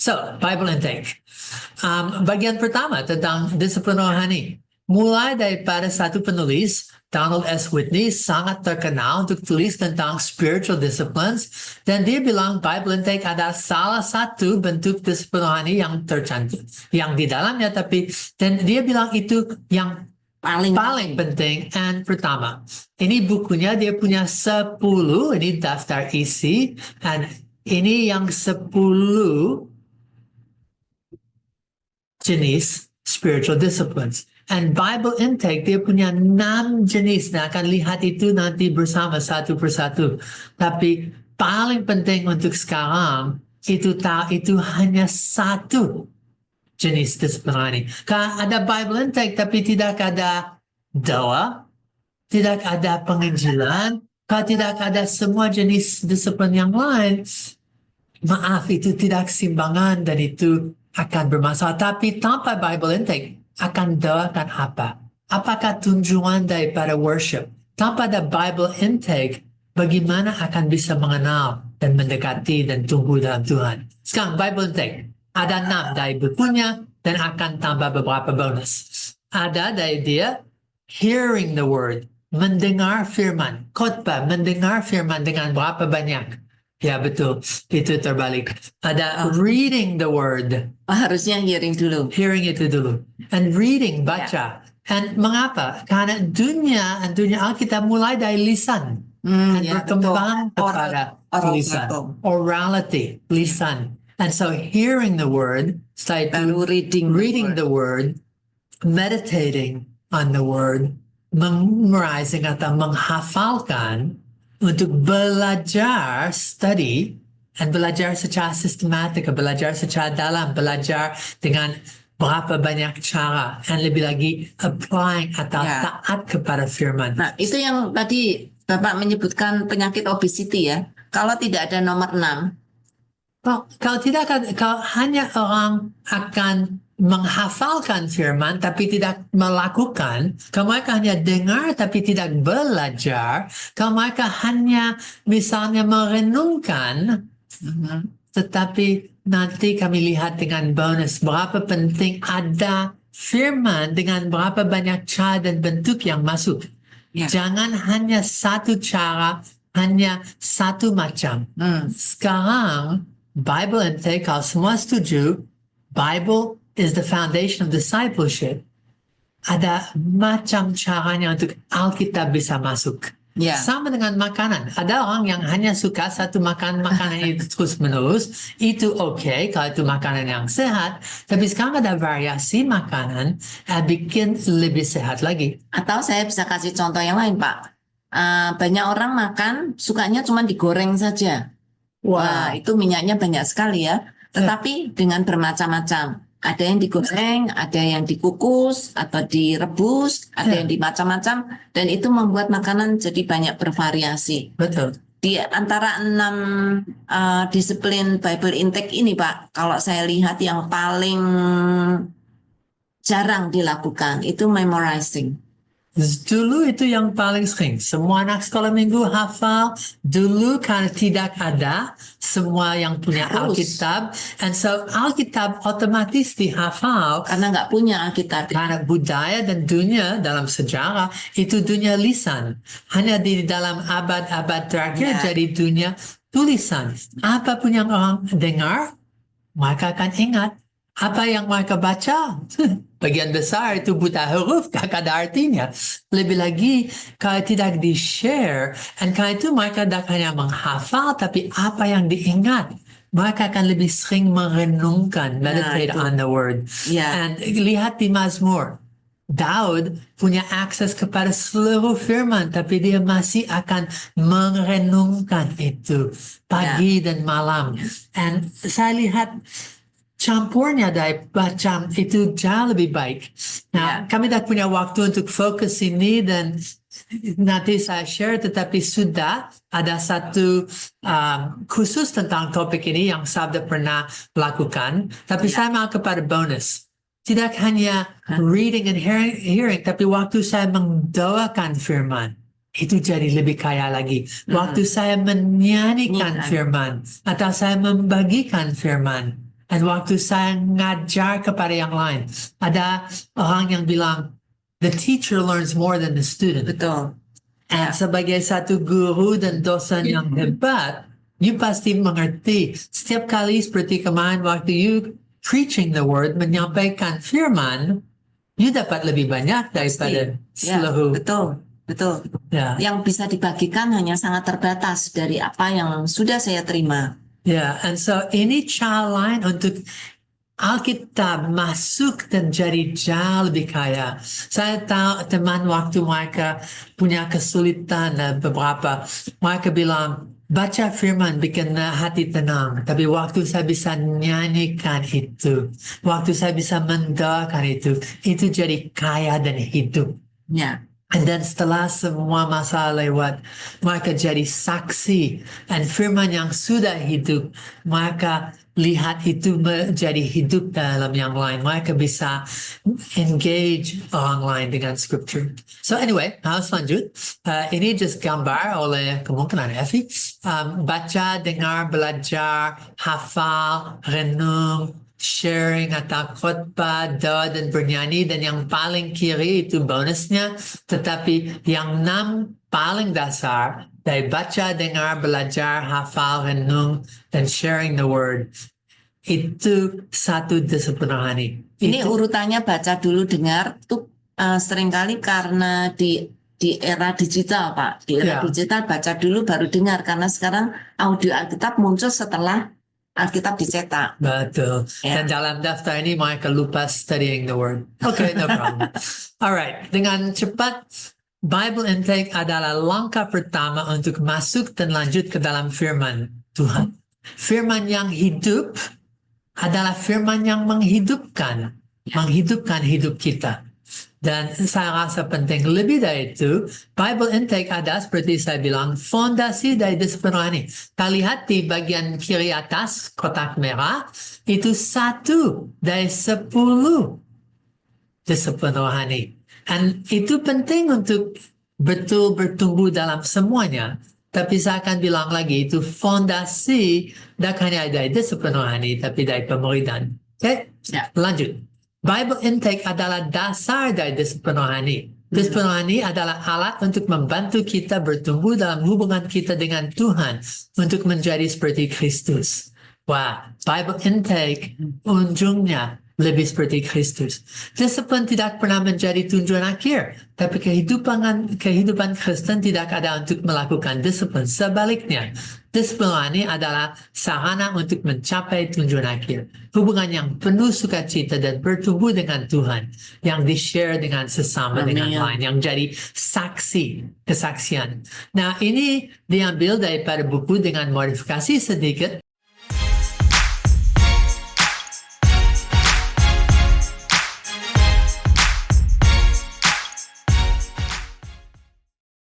So, Bible intake. Bagian pertama tentang disiplin rohani. Mulai daripada satu penulis, Donald S. Whitney, sangat terkenal untuk tulis tentang spiritual disciplines, dan dia bilang Bible intake adalah salah satu bentuk disiplin rohani yang tercantum, yang di dalamnya, dan dia bilang itu yang paling penting dan pertama. Ini bukunya, dia punya 10, ini daftar isi, dan ini yang 10 jenis spiritual disciplines. And Bible intake, dia punya 6 jenis. Nah, akan lihat itu nanti bersama satu persatu. Tapi paling penting untuk sekarang, itu hanya satu jenis disiplin. Kalau ada Bible intake, tapi tidak ada doa, tidak ada penginjilan, kalau tidak ada semua jenis disiplin yang lain, maaf, itu tidak simbangan dan itu akan bermasalah. Tapi tanpa Bible intake, akan doakan apa? Apakah tujuan daripada worship? Tanpa ada Bible intake, bagaimana akan bisa mengenal dan mendekati dan tumbuh dalam Tuhan? Sekarang Bible intake. Ada 6 dari bukunya dan akan tambah beberapa bonus. Ada dari dia, hearing the word, mendengar firman, khotbah, mendengar firman dengan berapa banyak. Ya betul, itu terbalik. Ada reading the word. Harusnya hearing dulu. Hearing itu dulu. And reading, baca. And mengapa? Karena dunia Alkitab mulai dari lisan. Dan berkembang kepada tulisan. Orality, lisan. And so hearing the word, reading the word, meditating on the word, memorizing atau menghafalkan, untuk belajar, study, dan belajar secara sistematik, belajar secara dalam, belajar dengan berapa banyak cara, dan lebih lagi applying atau taat kepada firman. Nah, itu yang tadi Bapak menyebutkan penyakit obesity ya. Kalau tidak ada nomor 6. Kalau hanya orang akan menghafalkan firman tapi tidak melakukan, kalau mereka hanya dengar tapi tidak belajar, kalau mereka hanya misalnya merenungkan, tetapi nanti kami lihat dengan bonus berapa penting ada firman dengan berapa banyak cara dan bentuk yang masuk. Jangan hanya satu cara, hanya satu macam. Sekarang Bible intake, kalau semua setuju, Bible is the foundation of discipleship. Ada macam caranya untuk Alkitab bisa masuk. Sama dengan makanan. Ada orang yang hanya suka satu makanan itu terus menerus. Itu okay kalau itu makanan yang sehat. Tapi sekarang ada variasi makanan yang bikin lebih sehat lagi. Atau saya bisa kasih contoh yang lain, Pak. Banyak orang makan sukanya cuma digoreng saja. Wah, itu minyaknya banyak sekali ya. Tetapi dengan bermacam-macam. Ada yang digoreng, ada yang dikukus, atau direbus, ada yang dimacam-macam. Dan itu membuat makanan jadi banyak bervariasi. Betul. Di antara 6 disiplin Bible intake ini, Pak, kalau saya lihat yang paling jarang dilakukan, itu memorizing. Dulu itu yang paling sering. Semua anak sekolah minggu hafal. Dulu karena tidak ada semua yang punya Alkitab. And so Alkitab otomatis dihafal. Karena nggak punya Alkitab. Karena budaya dan dunia dalam sejarah itu dunia lisan. Hanya di dalam abad-abad terakhir jadi dunia tulisan. Apapun yang orang dengar, mereka akan ingat. Apa yang mereka baca, bagian besar itu buta huruf, tak ada artinya. Lebih lagi, kalau tidak di-share, dan karena itu mereka tidak hanya menghafal, tapi apa yang diingat. Mereka akan lebih sering merenungkan, meditate on the word. And lihat di Mazmur, Daud punya akses kepada seluruh firman, tapi dia masih akan merenungkan itu pagi dan malam. And saya lihat, campurnya dari macam itu jauh lebih baik. Nah, kami tak punya waktu untuk fokus ini dan nanti saya share, tetapi sudah ada satu khusus tentang topik ini yang Sabda pernah lakukan. Tapi saya mau kepada bonus. Tidak hanya reading and hearing, tapi waktu saya mendoakan firman, itu jadi lebih kaya lagi. Waktu saya menyanyikan firman, atau saya membagikan firman, Dan waktu saya ngajar kepada yang lain, ada orang yang bilang, the teacher learns more than the student. Betul. And sebagai satu guru dan dosen yang hebat, you pasti mengerti. Setiap kali seperti kemarin waktu you preaching the word, menyampaikan firman, you dapat lebih banyak daripada seluruh. Betul. Ya. Yang bisa dibagikan hanya sangat terbatas dari apa yang sudah saya terima. Ya, and so ini cara lain untuk Alkitab masuk dan jadi jauh lebih kaya. Saya tahu teman waktu mereka punya kesulitan beberapa, mereka bilang, baca firman bikin hati tenang. Tapi waktu saya bisa nyanyikan itu, waktu saya bisa mendoakan itu jadi kaya dan hidup. Ya. Dan setelah semua masalah lewat, mereka jadi saksi. Dan firman yang sudah hidup, mereka lihat itu menjadi hidup dalam yang lain. Mereka bisa engage orang lain dengan scripture. So anyway, harus lanjut. Ini just gambar oleh kemungkinan Effie. Baca, dengar, belajar, hafal, renung, sharing atau khotbah, doa dan bernyanyi, dan yang paling kiri itu bonusnya. Tetapi yang 6 paling dasar dari baca, dengar, belajar, hafal, renung, dan sharing the word, itu satu disiplin rohani. Ini urutannya baca dulu, dengar tuh seringkali karena di era digital, Pak. Di era digital baca dulu baru dengar, karena sekarang audio Alkitab muncul setelah Alkitab dicetak. Betul. Dan dalam daftar ini mereka lupa studying the word. Okay, no problem. Alright, dengan cepat, Bible intake adalah langkah pertama untuk masuk dan lanjut ke dalam firman Tuhan. Firman yang hidup adalah firman yang menghidupkan hidup kita. Dan saya rasa penting lebih dari itu, Bible intake ada seperti saya bilang, fondasi dari disiplin rohani. Kita lihat di bagian kiri atas, kotak merah, itu 1 dari 10 disiplin rohani. Dan itu penting untuk betul bertumbuh dalam semuanya. Tapi saya akan bilang lagi, itu fondasi tidak hanya dari disiplin rohani, tapi dari pemuridan. Oke? Lanjut. Bible intake adalah dasar dari disiplin rohani. Disiplin rohani adalah alat untuk membantu kita bertumbuh dalam hubungan kita dengan Tuhan untuk menjadi seperti Kristus. Wah, Bible intake ujungnya lebih seperti Kristus. Disiplin tidak pernah menjadi tujuan akhir, tapi kehidupan Kristen tidak ada untuk melakukan disiplin. Sebaliknya, disiplin rohani adalah sarana untuk mencapai tujuan akhir. Hubungan yang penuh sukacita dan bertumbuh dengan Tuhan, yang di-share dengan sesama dengan lain, yang jadi kesaksian. Nah, ini diambil daripada buku dengan modifikasi sedikit.